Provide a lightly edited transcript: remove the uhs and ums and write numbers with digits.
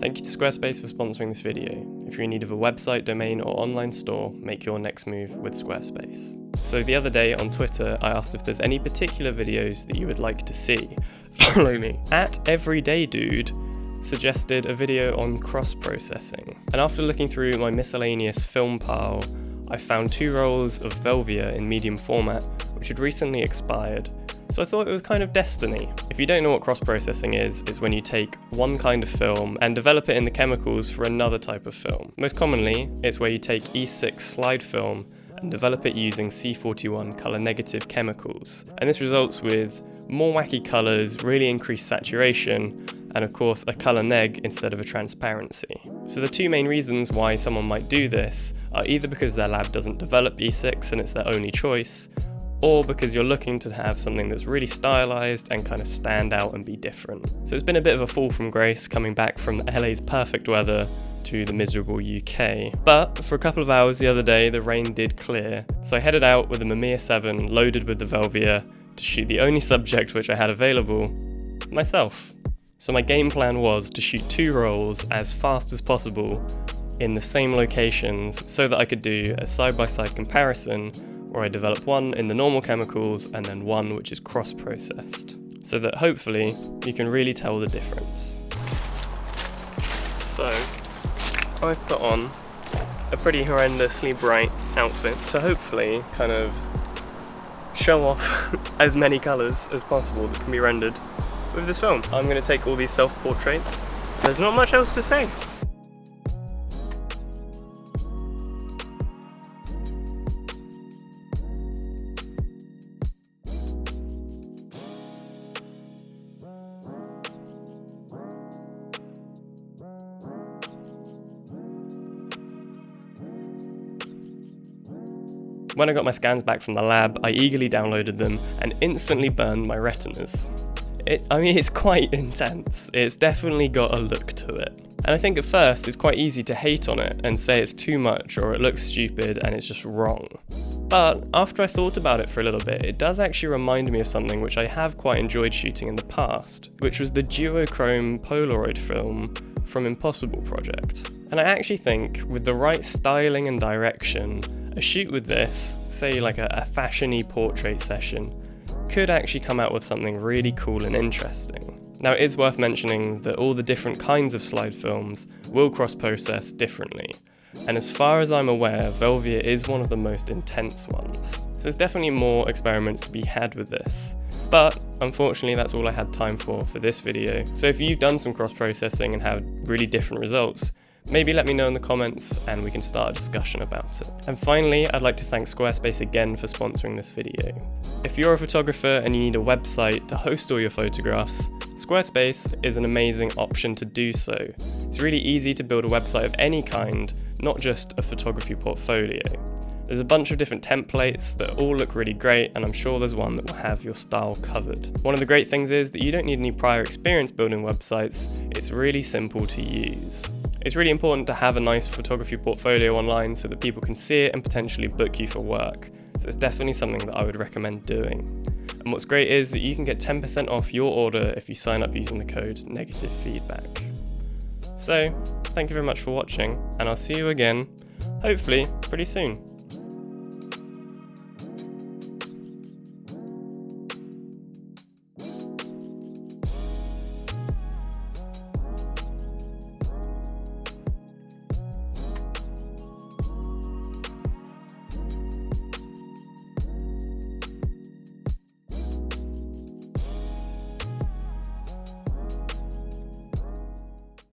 Thank you to Squarespace for sponsoring this video. If you're in need of a website, domain, or online store, make your next move with Squarespace. So the other day on Twitter, I asked if there's any particular videos that you would like to see. Follow me. @EveryDayDude suggested a video on cross-processing. And after looking through my miscellaneous film pile, I found 2 rolls of Velvia in medium format, which had recently expired. So I thought it was kind of destiny. If you don't know what cross-processing is, it's when you take one kind of film and develop it in the chemicals for another type of film. Most commonly, it's where you take E6 slide film and develop it using C41 colour negative chemicals. And this results with more wacky colours, really increased saturation, and of course a colour neg instead of a transparency. So the 2 main reasons why someone might do this are either because their lab doesn't develop E6 and it's their only choice, or because you're looking to have something that's really stylized and kind of stand out and be different. So it's been a bit of a fall from grace coming back from LA's perfect weather to the miserable UK. But for a couple of hours the other day, the rain did clear, so I headed out with a Mamiya 7 loaded with the Velvia to shoot the only subject which I had available, myself. So my game plan was to shoot 2 rolls as fast as possible in the same locations so that I could do a side-by-side comparison where I develop one in the normal chemicals and then one which is cross-processed, so that hopefully you can really tell the difference. So I've put on a pretty horrendously bright outfit to hopefully kind of show off as many colours as possible that can be rendered with this film. I'm going to take all these self-portraits. There's not much else to say. When I got my scans back from the lab, I eagerly downloaded them and instantly burned my retinas. It's quite intense. It's definitely got a look to it. And I think at first it's quite easy to hate on it and say it's too much or it looks stupid and it's just wrong. But after I thought about it for a little bit, it does actually remind me of something which I have quite enjoyed shooting in the past, which was the duochrome Polaroid film from Impossible Project. And I actually think with the right styling and direction, a shoot with this, say like a fashion-y portrait session, could actually come out with something really cool and interesting. Now it is worth mentioning that all the different kinds of slide films will cross-process differently, and as far as I'm aware, Velvia is one of the most intense ones. So there's definitely more experiments to be had with this, but unfortunately that's all I had time for this video. So if you've done some cross-processing and had really different results, maybe let me know in the comments and we can start a discussion about it. And finally, I'd like to thank Squarespace again for sponsoring this video. If you're a photographer and you need a website to host all your photographs, Squarespace is an amazing option to do so. It's really easy to build a website of any kind, not just a photography portfolio. There's a bunch of different templates that all look really great, and I'm sure there's one that will have your style covered. One of the great things is that you don't need any prior experience building websites. It's really simple to use. It's really important to have a nice photography portfolio online so that people can see it and potentially book you for work. So it's definitely something that I would recommend doing. And what's great is that you can get 10% off your order if you sign up using the code negativefeedback. So, thank you very much for watching, and I'll see you again, hopefully, pretty soon.